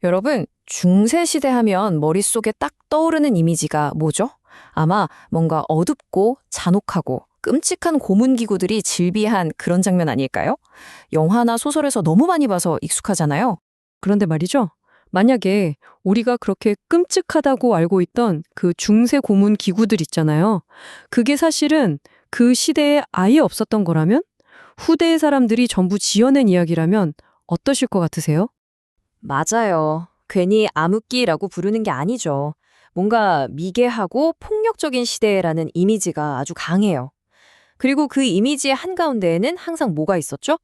여러분, 중세시대 하면 머릿속에 딱 떠오르는 이미지가 뭐죠? 아마 뭔가 어둡고 잔혹하고 끔찍한 고문기구들이 질비한 그런 장면 아닐까요? 영화나 소설에서 너무 많이 봐서 익숙하잖아요. 그런데 말이죠. 만약에 우리가 그렇게 끔찍하다고 알고 있던 그 중세 고문 기구들 있잖아요. 그게 사실은 그 시대에 아예 없었던 거라면? 후대의 사람들이 전부 지어낸 이야기라면 어떠실 것 같으세요? 맞아요. 괜히 암흑기라고 부르는 게 아니죠. 뭔가 미개하고 폭력적인 시대라는 이미지가 아주 강해요. 그리고 그 이미지의 한가운데에는 항상 뭐가 있었죠?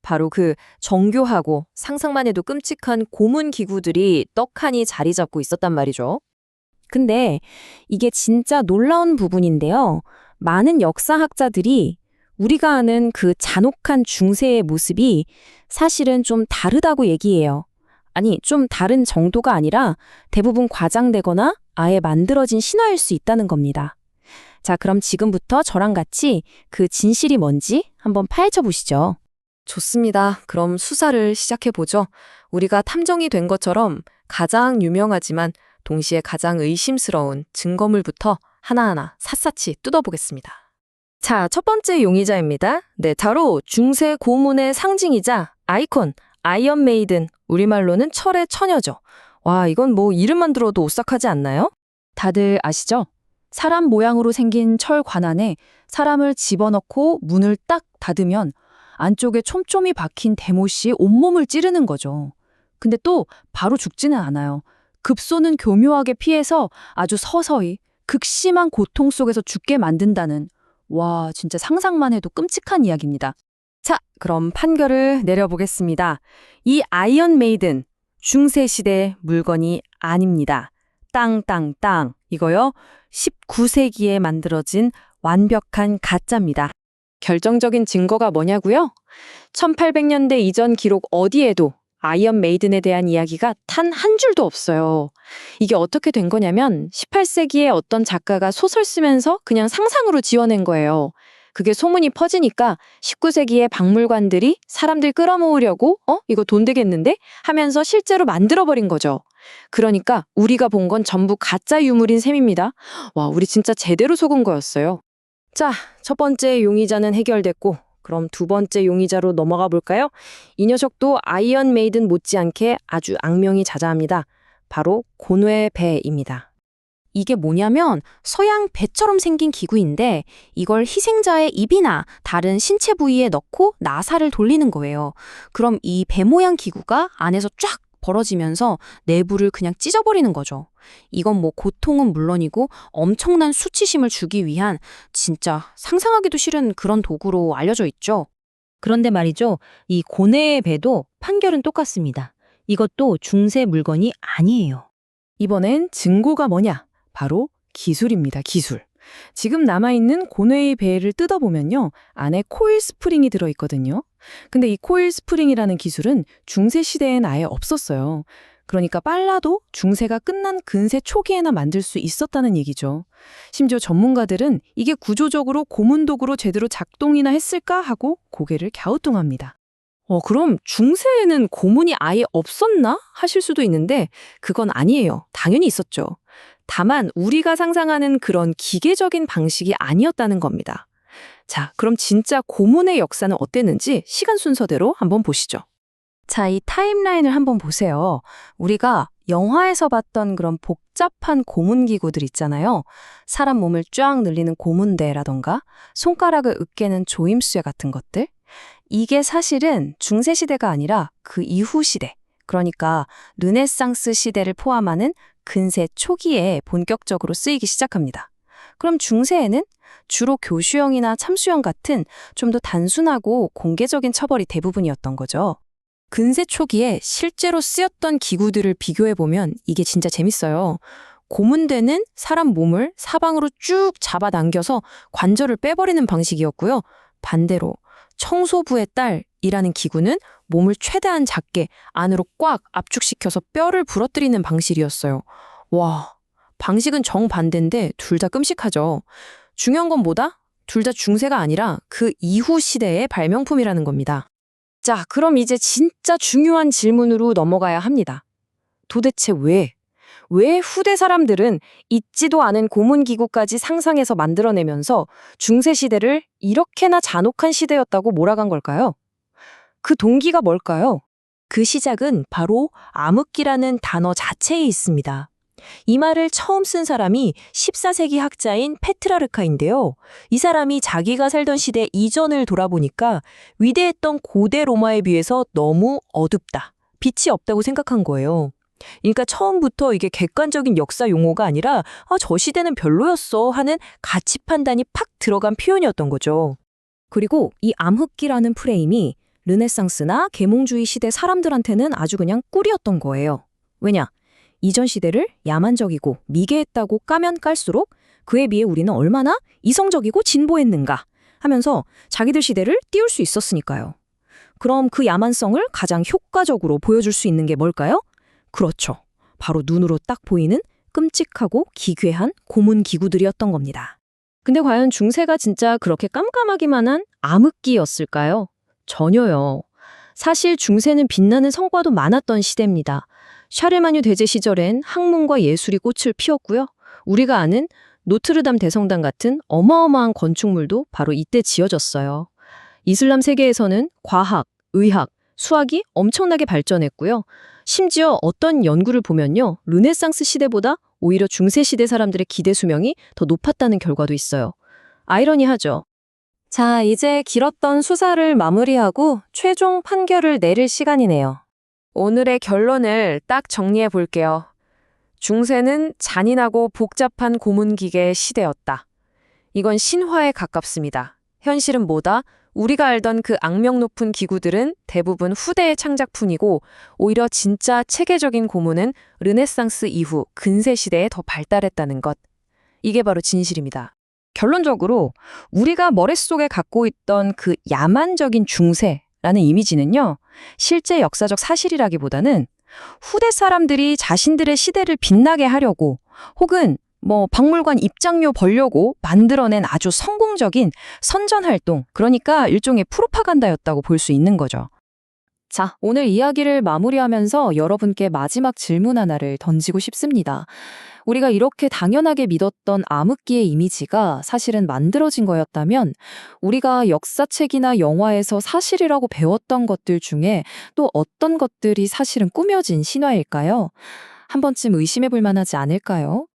바로 그 정교하고 상상만 해도 끔찍한 고문 기구들이 떡하니 자리 잡고 있었단 말이죠. 근데 이게 진짜 놀라운 부분인데요. 많은 역사학자들이 우리가 아는 그 잔혹한 중세의 모습이 사실은 좀 다르다고 얘기해요. 아니, 좀 다른 정도가 아니라 대부분 과장되거나 아예 만들어진 신화일 수 있다는 겁니다. 자, 그럼 지금부터 저랑 같이 그 진실이 뭔지 한번 파헤쳐 보시죠. 좋습니다. 그럼 수사를 시작해보죠. 우리가 탐정이 된 것처럼 가장 유명하지만 동시에 가장 의심스러운 증거물부터 하나하나 샅샅이 뜯어보겠습니다. 자, 첫 번째 용의자입니다. 네, 바로 중세 고문의 상징이자 아이콘, 아이언 메이든, 우리말로는 철의 처녀죠. 와, 이건 뭐 이름만 들어도 오싹하지 않나요? 다들 아시죠? 사람 모양으로 생긴 철 관안에 사람을 집어넣고 문을 딱 닫으면 안쪽에 촘촘히 박힌 대못이 온몸을 찌르는 거죠. 근데 또 바로 죽지는 않아요. 급소는 교묘하게 피해서 아주 서서히 극심한 고통 속에서 죽게 만든다는, 와, 진짜 상상만 해도 끔찍한 이야기입니다. 자, 그럼 판결을 내려보겠습니다. 이 아이언 메이든, 중세시대 물건이 아닙니다. 땅땅땅, 이거요, 19세기에 만들어진 완벽한 가짜입니다. 결정적인 증거가 뭐냐고요? 1800년대 이전 기록 어디에도 아이언 메이든에 대한 이야기가 단 한 줄도 없어요. 이게 어떻게 된 거냐면 18세기에 어떤 작가가 소설 쓰면서 그냥 상상으로 지어낸 거예요. 그게 소문이 퍼지니까 19세기의 박물관들이 사람들 끌어모으려고 이거 돈 되겠는데? 하면서 실제로 만들어버린 거죠. 그러니까 우리가 본 건 전부 가짜 유물인 셈입니다. 와, 우리 진짜 제대로 속은 거였어요. 자, 첫 번째 용의자는 해결됐고 그럼 두 번째 용의자로 넘어가 볼까요? 이 녀석도 아이언 메이든 못지않게 아주 악명이 자자합니다. 바로 고뇌 배입니다. 이게 뭐냐면 서양 배처럼 생긴 기구인데 이걸 희생자의 입이나 다른 신체 부위에 넣고 나사를 돌리는 거예요. 그럼 이 배 모양 기구가 안에서 쫙 벌어지면서 내부를 그냥 찢어버리는 거죠. 이건 뭐 고통은 물론이고 엄청난 수치심을 주기 위한 진짜 상상하기도 싫은 그런 도구로 알려져 있죠. 그런데 말이죠. 이 고뇌의 배도 판결은 똑같습니다. 이것도 중세 물건이 아니에요. 이번엔 증거가 뭐냐? 바로 기술입니다, 기술. 지금 남아있는 고뇌의 배를 뜯어보면요. 안에 코일 스프링이 들어있거든요. 근데 이 코일 스프링이라는 기술은 중세 시대엔 아예 없었어요. 그러니까 빨라도 중세가 끝난 근세 초기에나 만들 수 있었다는 얘기죠. 심지어 전문가들은 이게 구조적으로 고문도구로 제대로 작동이나 했을까 하고 고개를 갸우뚱합니다. 그럼 중세에는 고문이 아예 없었나? 하실 수도 있는데 그건 아니에요. 당연히 있었죠. 다만 우리가 상상하는 그런 기계적인 방식이 아니었다는 겁니다. 자, 그럼 진짜 고문의 역사는 어땠는지 시간 순서대로 한번 보시죠. 자, 이 타임라인을 한번 보세요. 우리가 영화에서 봤던 그런 복잡한 고문기구들 있잖아요. 사람 몸을 쫙 늘리는 고문대라던가 손가락을 으깨는 조임쇠 같은 것들. 이게 사실은 중세시대가 아니라 그 이후 시대, 그러니까 르네상스 시대를 포함하는 근세 초기에 본격적으로 쓰이기 시작합니다. 그럼 중세에는 주로 교슈형이나 참수형 같은 좀 더 단순하고 공개적인 처벌이 대부분이었던 거죠. 근세 초기에 실제로 쓰였던 기구들을 비교해보면 이게 진짜 재밌어요. 고문대는 사람 몸을 사방으로 쭉 잡아당겨서 관절을 빼버리는 방식이었고요. 반대로 청소부의 딸이라는 기구는 몸을 최대한 작게 안으로 꽉 압축시켜서 뼈를 부러뜨리는 방식이었어요. 와, 방식은 정반대인데 둘 다 끔찍하죠. 중요한 건 뭐다? 둘 다 중세가 아니라 그 이후 시대의 발명품이라는 겁니다. 자, 그럼 이제 진짜 중요한 질문으로 넘어가야 합니다. 도대체 왜? 왜 후대 사람들은 있지도 않은 고문기구까지 상상해서 만들어내면서 중세시대를 이렇게나 잔혹한 시대였다고 몰아간 걸까요? 그 동기가 뭘까요? 그 시작은 바로 암흑기라는 단어 자체에 있습니다. 이 말을 처음 쓴 사람이 14세기 학자인 페트라르카인데요. 이 사람이 자기가 살던 시대 이전을 돌아보니까 위대했던 고대 로마에 비해서 너무 어둡다, 빛이 없다고 생각한 거예요. 그러니까 처음부터 이게 객관적인 역사 용어가 아니라 저 시대는 별로였어 하는 가치 판단이 팍 들어간 표현이었던 거죠. 그리고 이 암흑기라는 프레임이 르네상스나 계몽주의 시대 사람들한테는 아주 그냥 꿀이었던 거예요. 왜냐? 이전 시대를 야만적이고 미개했다고 까면 깔수록 그에 비해 우리는 얼마나 이성적이고 진보했는가 하면서 자기들 시대를 띄울 수 있었으니까요. 그럼 그 야만성을 가장 효과적으로 보여줄 수 있는 게 뭘까요? 그렇죠. 바로 눈으로 딱 보이는 끔찍하고 기괴한 고문 기구들이었던 겁니다. 근데 과연 중세가 진짜 그렇게 깜깜하기만 한 암흑기였을까요? 전혀요. 사실 중세는 빛나는 성과도 많았던 시대입니다. 샤르마뉴 대제 시절엔 학문과 예술이 꽃을 피웠고요. 우리가 아는 노트르담 대성당 같은 어마어마한 건축물도 바로 이때 지어졌어요. 이슬람 세계에서는 과학, 의학, 수학이 엄청나게 발전했고요. 심지어 어떤 연구를 보면요. 르네상스 시대보다 오히려 중세 시대 사람들의 기대 수명이 더 높았다는 결과도 있어요. 아이러니하죠. 자, 이제 길었던 수사를 마무리하고 최종 판결을 내릴 시간이네요. 오늘의 결론을 딱 정리해 볼게요. 중세는 잔인하고 복잡한 고문기계의 시대였다. 이건 신화에 가깝습니다. 현실은 뭐다? 우리가 알던 그 악명 높은 기구들은 대부분 후대의 창작품이고 오히려 진짜 체계적인 고문은 르네상스 이후 근세 시대에 더 발달했다는 것. 이게 바로 진실입니다. 결론적으로 우리가 머릿속에 갖고 있던 그 야만적인 중세라는 이미지는요. 실제 역사적 사실이라기보다는 후대 사람들이 자신들의 시대를 빛나게 하려고 혹은 박물관 입장료 벌려고 만들어낸 아주 성공적인 선전활동, 그러니까 일종의 프로파간다였다고 볼 수 있는 거죠. 자, 오늘 이야기를 마무리하면서 여러분께 마지막 질문 하나를 던지고 싶습니다. 우리가 이렇게 당연하게 믿었던 암흑기의 이미지가 사실은 만들어진 거였다면 우리가 역사책이나 영화에서 사실이라고 배웠던 것들 중에 또 어떤 것들이 사실은 꾸며진 신화일까요? 한 번쯤 의심해 볼 만하지 않을까요?